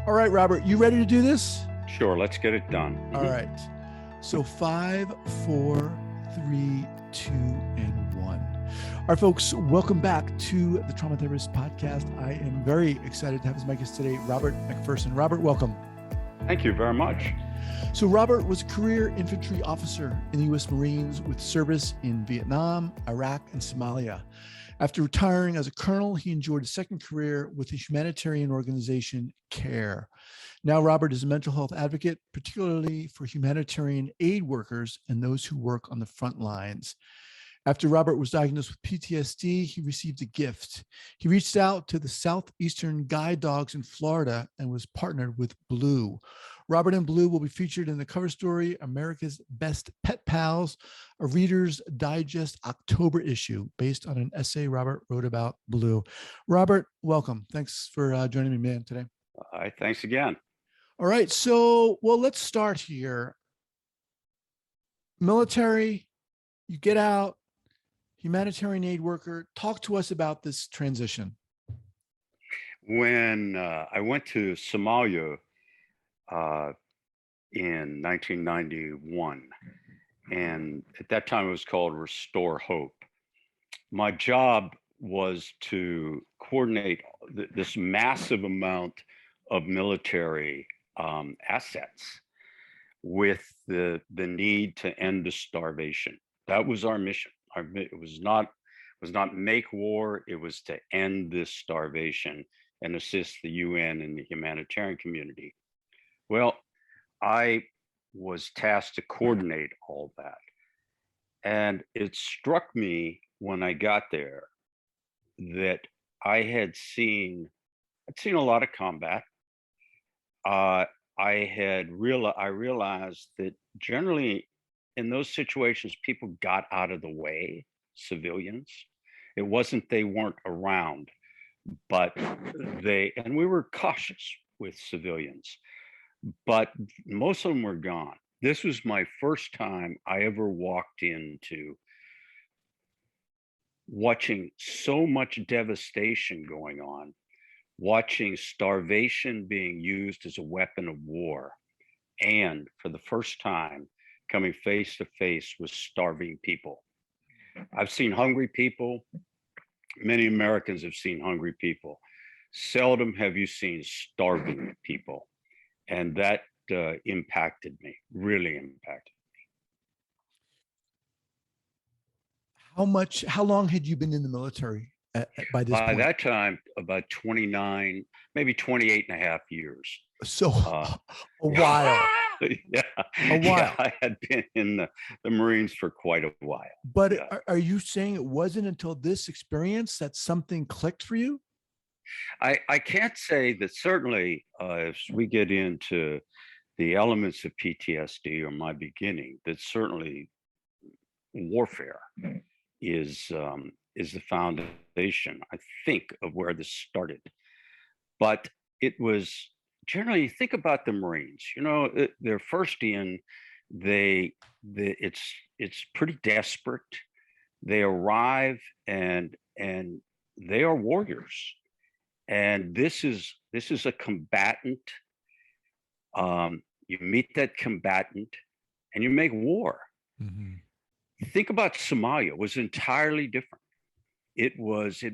All right, Robert, you ready to do this? Sure, let's get it done. All right. So 5, 4, 3, 2, and 1. All right, folks, welcome back to the Trauma Therapist Podcast. I am very excited to have as my guest today, Robert Macpherson. Robert, welcome. Thank you very much. So Robert was a career infantry officer in the U.S. Marines with service in Vietnam, Iraq, and Somalia. After retiring as a colonel, he enjoyed a second career with the humanitarian organization CARE. Now, Robert is a mental health advocate, particularly for humanitarian aid workers and those who work on the front lines. After Robert was diagnosed with PTSD, he received a gift. He reached out to the Southeastern Guide Dogs in Florida and was partnered with Blue. Robert and Blue will be featured in the cover story, America's Best Pet Pals, a Reader's Digest October issue based on an essay Robert wrote about Blue. Robert, welcome. Thanks for joining me, man, today. Thanks again. All right. So, let's start here. Military, you get out, humanitarian aid worker. Talk to us about this transition. When I went to Somalia in 1991, and at that time it was called Restore Hope, my job was to coordinate this massive amount of military assets with the need to end the starvation. That was our mission. It was not make war. It was to end this starvation and assist the UN and the humanitarian community. Well, I was tasked to coordinate all that. And it struck me when I got there that I'd seen a lot of combat. I realized that generally in those situations, people got out of the way, civilians. It wasn't they weren't around, but and we were cautious with civilians, but most of them were gone. This was my first time I ever walked into watching so much devastation going on, watching starvation being used as a weapon of war, and for the first time, coming face to face with starving people. I've seen hungry people. Many Americans have seen hungry people. Seldom have you seen starving people. And that impacted me, really impacted me. How long had you been in the military by this point? By that time, about 29, maybe 28 and a half years. So a while. Yeah, a while. Yeah, I had been in the Marines for quite a while. But yeah. Are you saying it wasn't until this experience that something clicked for you? I can't say that. Certainly, as we get into the elements of PTSD or my beginning, that certainly warfare is the foundation, I think, of where this started. But it was generally, think about the Marines. You know, they're first in. It's pretty desperate. They arrive and they are warriors. And this is a combatant. You meet that combatant and you make war. Mm-hmm. Think about Somalia. It was entirely different. It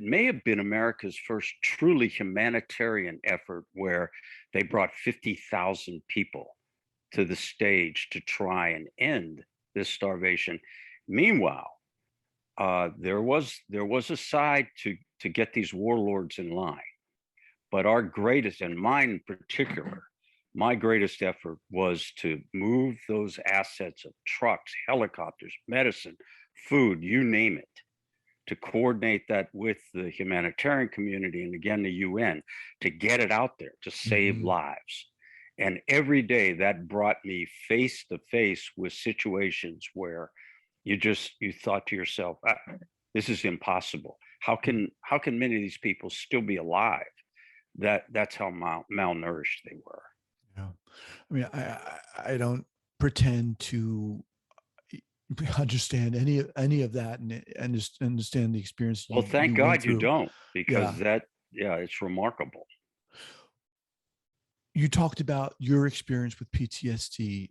may have been America's first truly humanitarian effort where they brought 50,000 people to the stage to try and end this starvation. Meanwhile, there was a side to get these warlords in line. But our greatest, and mine in particular, my greatest effort was to move those assets of trucks, helicopters, medicine, food, you name it, to coordinate that with the humanitarian community and again, the UN, to get it out there, to save lives. And every day that brought me face to face with situations where you thought to yourself, this is impossible. How can many of these people still be alive? That's how malnourished they were. Yeah, I mean, I don't pretend to understand any of that and just understand the experience. Well, thank God you don't, because it's remarkable. You talked about your experience with PTSD.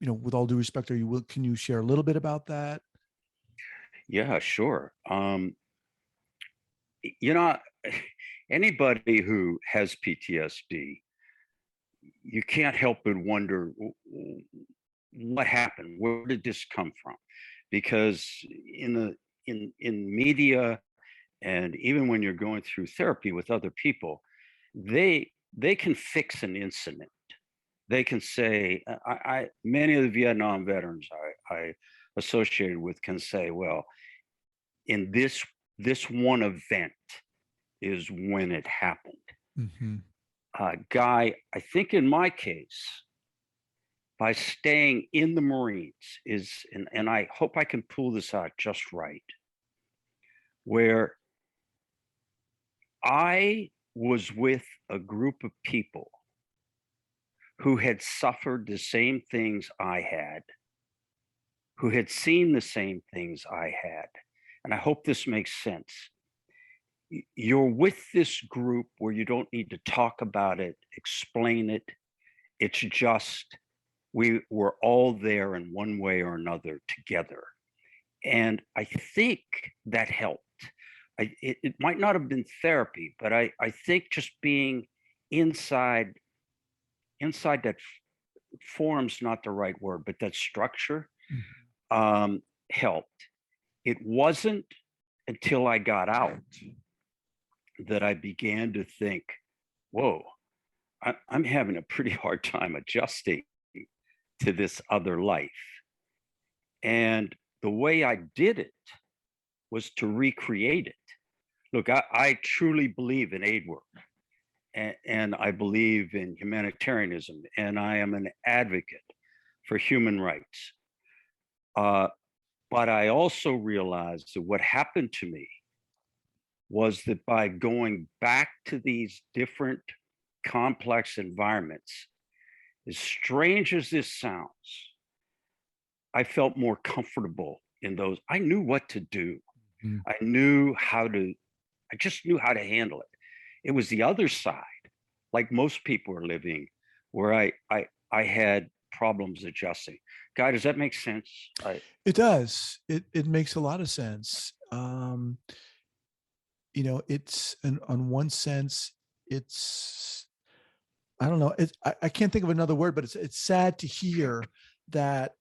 With all due respect, can you share a little bit about that? Yeah, sure. You know, anybody who has PTSD, you can't help but wonder what happened. Where did this come from? Because in media, and even when you're going through therapy with other people, they can fix an incident. They can say, many of the Vietnam veterans I associated with can say, well, in this one event is when it happened. Mm-hmm. Guy, I think in my case, by staying in the Marines and I hope I can pull this out just right, where I was with a group of people who had suffered the same things I had, who had seen the same things I had. And I hope this makes sense. You're with this group where you don't need to talk about it, explain it. It's just we were all there in one way or another together. And I think that helped. It might not have been therapy, but I think just being inside that form's not the right word, but that structure helped. It wasn't until I got out that I began to think, whoa, I'm having a pretty hard time adjusting to this other life. And the way I did it was to recreate it. Look, I truly believe in aid work, and I believe in humanitarianism, and I am an advocate for human rights. But I also realized that what happened to me was that by going back to these different complex environments, as strange as this sounds, I felt more comfortable in those. I knew what to do. Mm. I just knew how to handle it. It was the other side, like most people are living, where I had problems adjusting. Guy, does that make sense? It does. It makes a lot of sense. It's on one sense, it's, I don't know. I can't think of another word, but it's sad to hear that,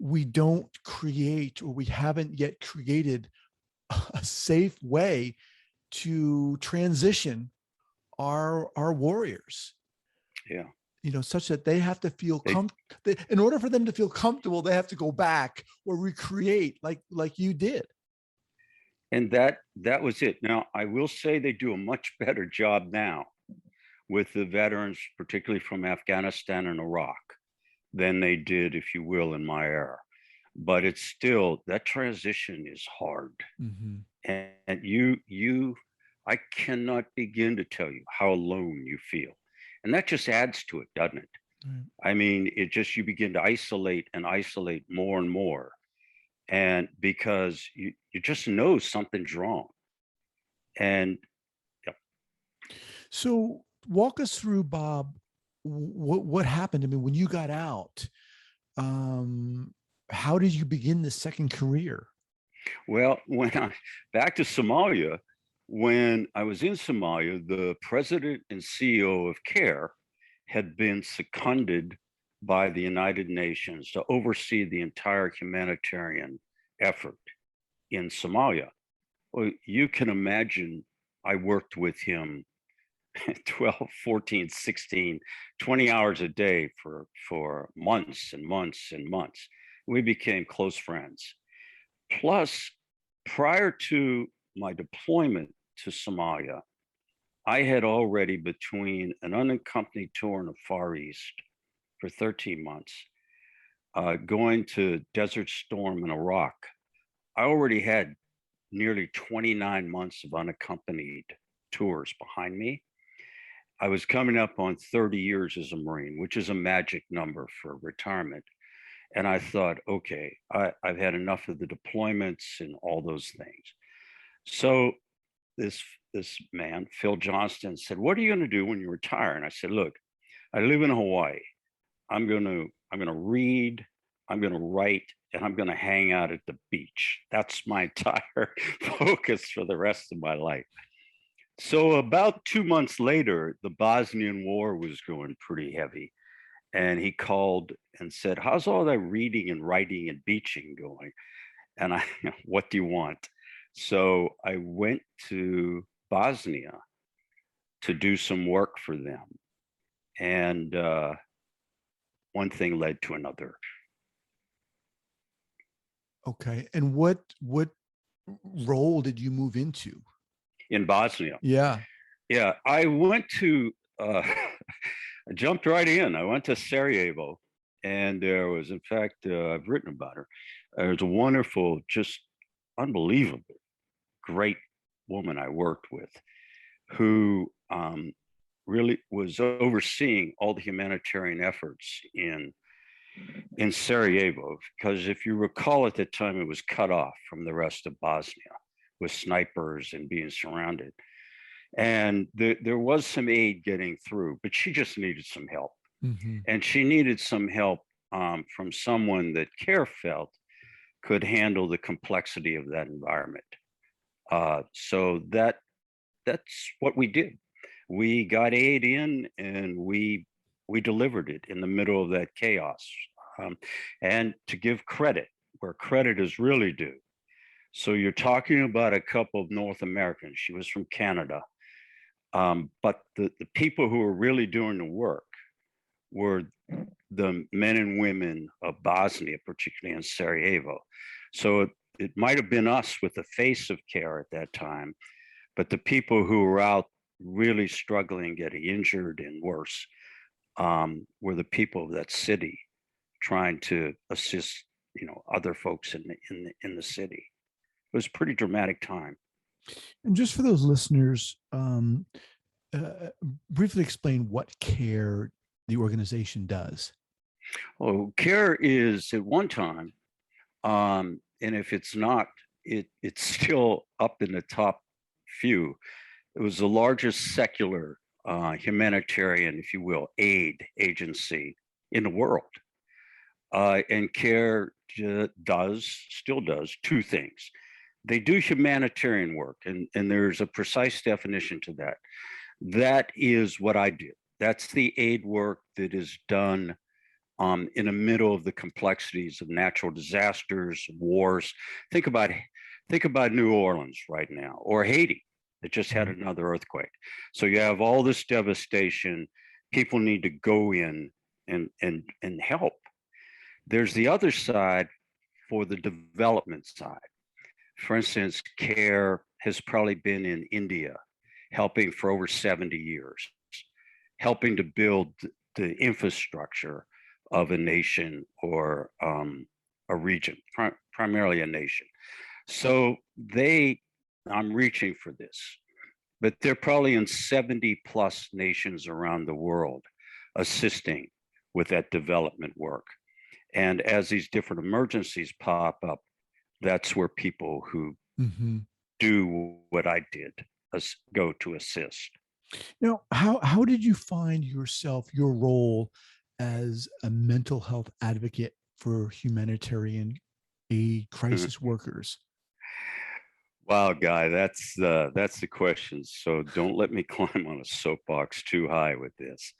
we don't create, or we haven't yet created a safe way to transition our warriors. Yeah. Such that they have to feel in order for them to feel comfortable, they have to go back or recreate like you did. And that was it. Now, I will say they do a much better job now with the veterans, particularly from Afghanistan and Iraq, than they did, if you will, in my era. But it's still, that transition is hard. Mm-hmm. And I cannot begin to tell you how alone you feel. And that just adds to it, doesn't it? Right. I mean, you begin to isolate more and more. And because you just know something's wrong. And yeah. So walk us through, Bob, what happened. I mean, when you got out, how did you begin the second career? Well, back to Somalia, when I was in Somalia, the president and CEO of CARE had been seconded by the United Nations to oversee the entire humanitarian effort in Somalia. Well, you can imagine I worked with him 12, 14, 16, 20 hours a day for months and months and months. We became close friends. Plus, prior to my deployment to Somalia, I had already, between an unaccompanied tour in the Far East for 13 months, going to Desert Storm in Iraq, I already had nearly 29 months of unaccompanied tours behind me. I was coming up on 30 years as a Marine, which is a magic number for retirement. And I thought, okay, I've had enough of the deployments and all those things. So this man, Phil Johnston, said, "What are you going to do when you retire?" And I said, "Look, I live in Hawaii. I'm gonna read, I'm gonna write, and I'm gonna hang out at the beach. That's my entire focus for the rest of my life." So about 2 months later, the Bosnian War was going pretty heavy. And he called and said, "How's all that reading and writing and beaching going?" And I, "What do you want?" So I went to Bosnia to do some work for them. And one thing led to another. Okay. And what role did you move into? In Bosnia. Yeah. Yeah. I went to, I jumped right in. I went to Sarajevo. And there was, in fact, I've written about her. There's a wonderful, just unbelievable, great woman I worked with who really was overseeing all the humanitarian efforts in Sarajevo, because if you recall at the time, it was cut off from the rest of Bosnia with snipers and being surrounded. And there was some aid getting through, but she just needed some help. Mm-hmm. And she needed some help from someone that CARE felt could handle the complexity of that environment. So that's what we did. We got aid in, and we delivered it in the middle of that chaos. And to give credit where credit is really due. So you're talking about a couple of North Americans. She was from Canada. But the people who were really doing the work were the men and women of Bosnia, particularly in Sarajevo. So it might have been us with the face of CARE at that time, but the people who were out really struggling, getting injured and worse, were the people of that city trying to assist, other folks in the city. It was a pretty dramatic time. And just for those listeners, briefly explain what CARE, the organization, does. Oh, CARE is at one time, and if it's not, it's still up in the top few. It was the largest secular humanitarian, if you will, aid agency in the world. And CARE still does two things. They do humanitarian work, and there's a precise definition to that. That is what I did. That's the aid work that is done in the middle of the complexities of natural disasters, wars. Think about New Orleans right now, or Haiti that just had another earthquake. So you have all this devastation. People need to go in and help. There's the other side for the development side. For instance, CARE has probably been in India helping for over 70 years, helping to build the infrastructure of a nation or a region, primarily a nation. So I'm reaching for this, but they're probably in 70 plus nations around the world assisting with that development work. And as these different emergencies pop up, that's where people who do what I did go to assist. Now, how did you find your role as a mental health advocate for humanitarian aid crisis workers? Wow, Guy, that's the question. So don't let me climb on a soapbox too high with this.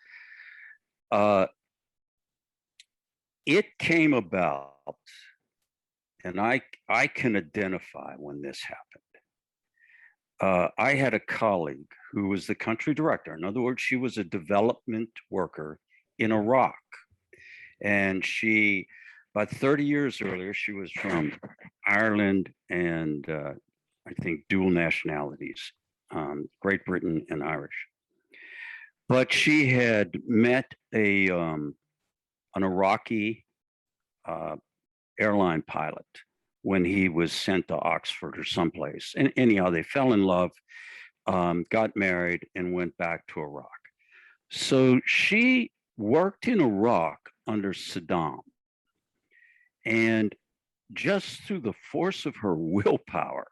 It came about, and I can identify when this happened. I had a colleague who was the country director. In other words, she was a development worker in Iraq. And she, about 30 years earlier, she was from Ireland and I think dual nationalities, Great Britain and Irish. But she had met an Iraqi airline pilot when he was sent to Oxford or someplace. And anyhow, they fell in love, got married, and went back to Iraq. So she worked in Iraq under Saddam. And just through the force of her willpower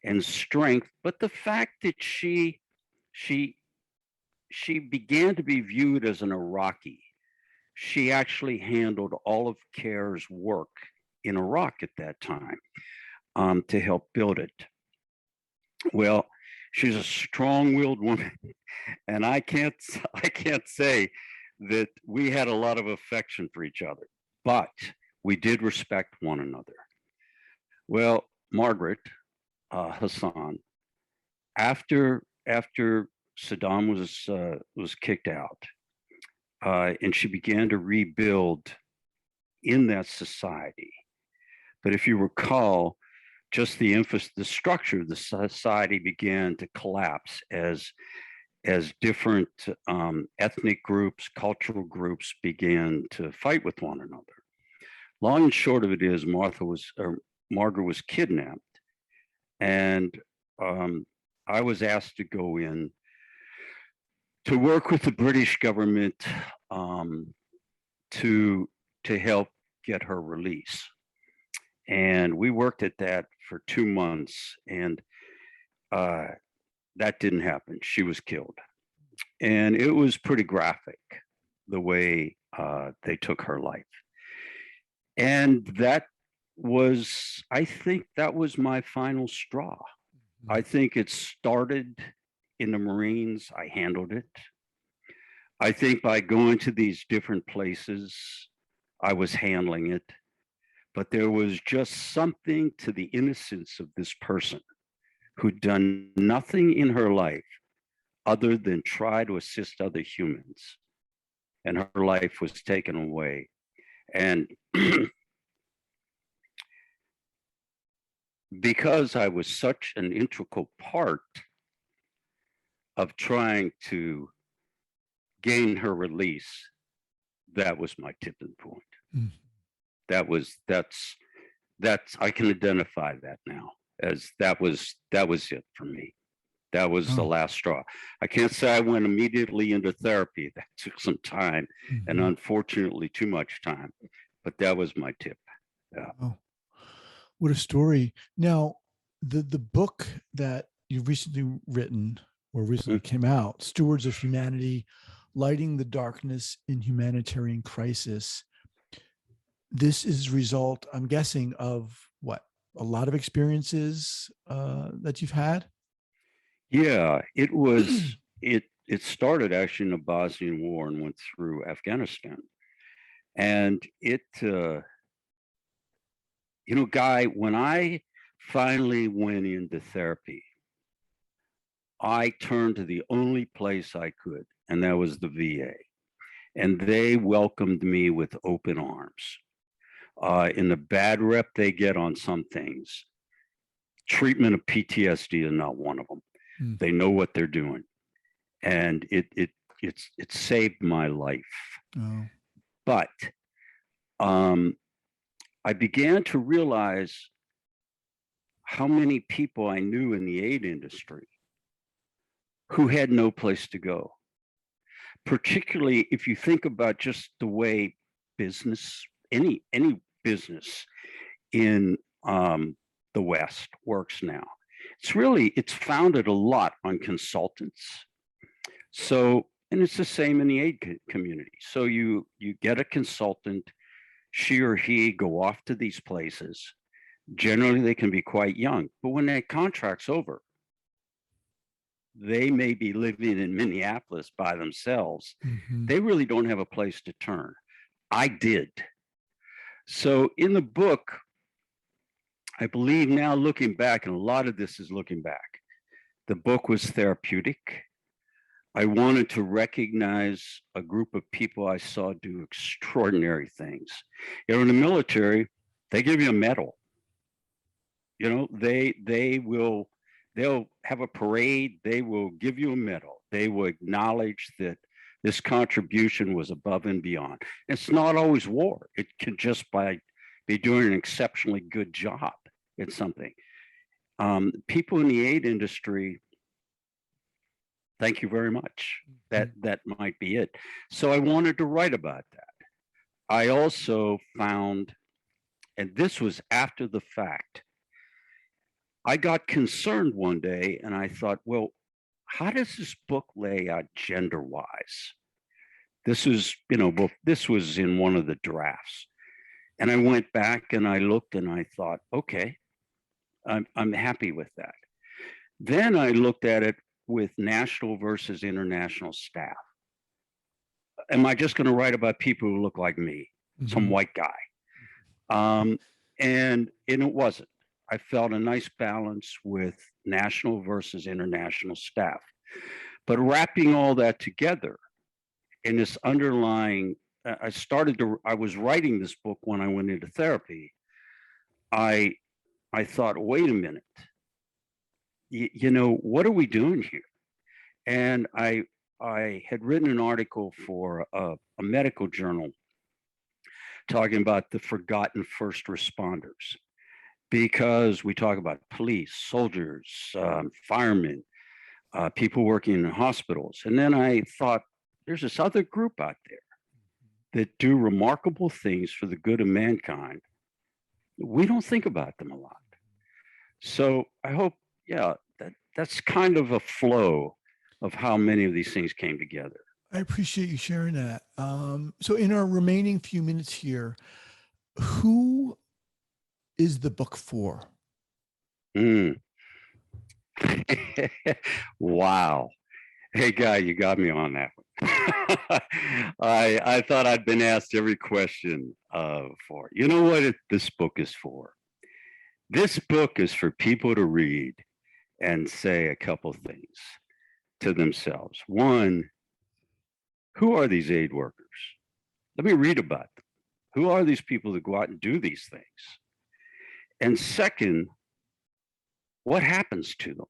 and strength, but the fact that she began to be viewed as an Iraqi. She actually handled all of CARE's work in Iraq at that time to help build it. Well, she's a strong-willed woman, and I can't say that we had a lot of affection for each other, but we did respect one another. Well, Margaret Hassan, after Saddam was kicked out, and she began to rebuild in that society. But if you recall, just the structure of the society began to collapse as different ethnic groups, cultural groups began to fight with one another. Long and short of it is, Margaret was kidnapped, and I was asked to go in to work with the British government to help get her release. And we worked at that for 2 months, and that didn't happen. She was killed. And it was pretty graphic, the way they took her life. And that was, I think that was my final straw. Mm-hmm. I think it started in the Marines. I handled it. I think by going to these different places, I was handling it. But there was just something to the innocence of this person who'd done nothing in her life other than try to assist other humans. And her life was taken away. And because I was such an integral part of trying to gain her release, that was my tipping point. Mm. That's I can identify that now as that was it for me. That was the last straw. I can't say I went immediately into therapy. That took some time, mm-hmm. and unfortunately too much time, but that was my tip. Yeah. Oh, what a story. Now, the book that you've recently written or recently mm-hmm. came out, Stewards of Humanity, Lighting the Darkness in Humanitarian Crisis. This is a result, I'm guessing, of what? A lot of experiences that you've had? Yeah, it was, it started actually in the Bosnian War and went through Afghanistan. And it, Guy, when I finally went into therapy, I turned to the only place I could, and that was the VA. And they welcomed me with open arms. In the bad rep they get on some things, treatment of PTSD is not one of them. Mm. They know what they're doing, and it saved my life. Oh. But I began to realize how many people I knew in the aid industry who had no place to go. Particularly if you think about just the way business, any business in the West works now. It's founded a lot on consultants. So, and it's the same in the aid community. So you get a consultant, she or he go off to these places. Generally, they can be quite young, but when that contract's over, they may be living in Minneapolis by themselves. Mm-hmm. They really don't have a place to turn. I did. So in the book, I believe now looking back, and a lot of this is looking back, the book was therapeutic. I wanted to recognize a group of people I saw do extraordinary things. In the military, they give you a medal. They'll have a parade. They will give you a medal. They will acknowledge that this contribution was above and beyond. It's not always war. It can just be doing an exceptionally good job at something. People in the aid industry, thank you very much. That might be it. So I wanted to write about that. I also found, and this was after the fact, I got concerned one day and I thought, well, how does this book lay out gender-wise? This is, well, this was in one of the drafts. And I went back and I looked and I thought, okay, I'm happy with that. Then I looked at it with national versus international staff. Am I just going to write about people who look like me, some white guy? And it wasn't. I felt a nice balance with national versus international staff. But wrapping all that together in this underlying, I was writing this book when I went into therapy. I thought, wait a minute, what are we doing here? And I had written an article for a medical journal talking about the forgotten first responders, because we talk about police, soldiers, firemen, people working in hospitals. And then I thought, there's this other group out there that do remarkable things for the good of mankind. We don't think about them a lot. So I hope, that's kind of a flow of how many of these things came together. I appreciate you sharing that. So in our remaining few minutes here, who is the book for? Wow. Hey, Guy, you got me on that one. I thought I'd been asked every question for. You know what this book is for? This book is for people to read and say a couple things to themselves. One, who are these aid workers? Let me read about them. Who are these people that go out and do these things? And second, what happens to them?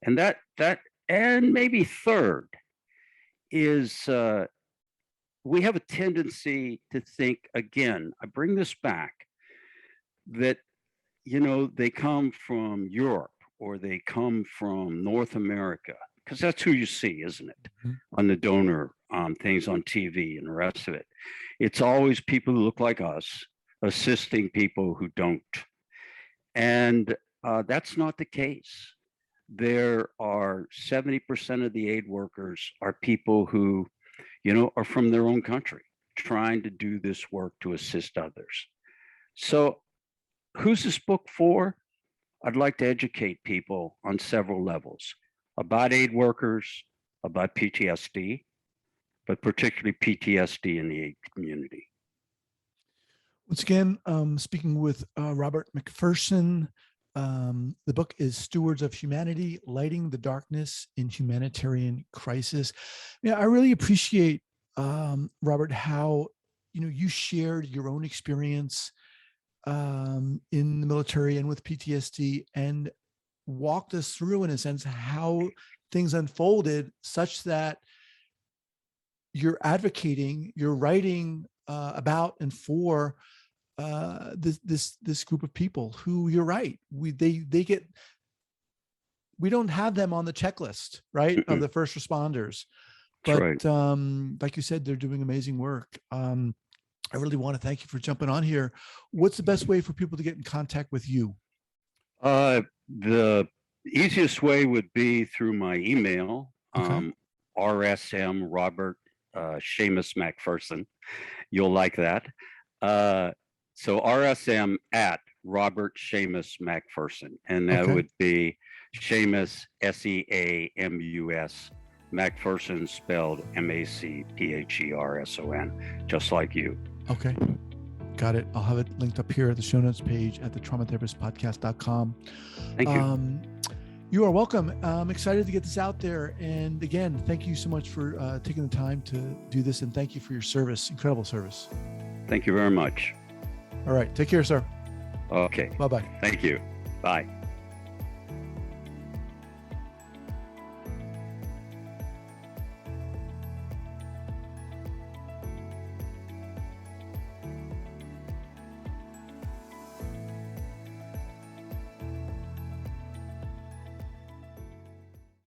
And and maybe third is we have a tendency to think, again, I bring this back, that, they come from Europe or they come from North America, because that's who you see, isn't it? On the donor things on TV and the rest of it. It's always people who look like us assisting people who don't. And that's not the case. There are 70% of the aid workers are people who, are from their own country, trying to do this work to assist others. So who's this book for? I'd like to educate people on several levels about aid workers, about PTSD, but particularly PTSD in the aid community. Once again, speaking with Robert Macpherson. The book is Stewards of Humanity, Lighting the Darkness in Humanitarian Crisis. I really appreciate, Robert, how, you shared your own experience in the military and with PTSD, and walked us through, in a sense, how things unfolded such that you're advocating, you're writing about and for this group of people who, you're right, we don't have them on the checklist, right, of the first responders, but right. Like you said, they're doing amazing work. I really want to thank you for jumping on here. What's the best way for people to get in contact with you? The easiest way would be through my email, RSM Robert Seamus Macpherson. You'll like that. So RSM at Robert Seamus Macpherson, and that would be Seamus, SEAMUS, Macpherson spelled MACPHERSON, just like you. Okay. Got it. I'll have it linked up here at the show notes page at the traumatherapistpodcast.com. Thank you. You are welcome. I'm excited to get this out there. And again, thank you so much for taking the time to do this. And thank you for your service. Incredible service. Thank you very much. All right. Take care, sir. Okay. Bye-bye. Thank you. Bye.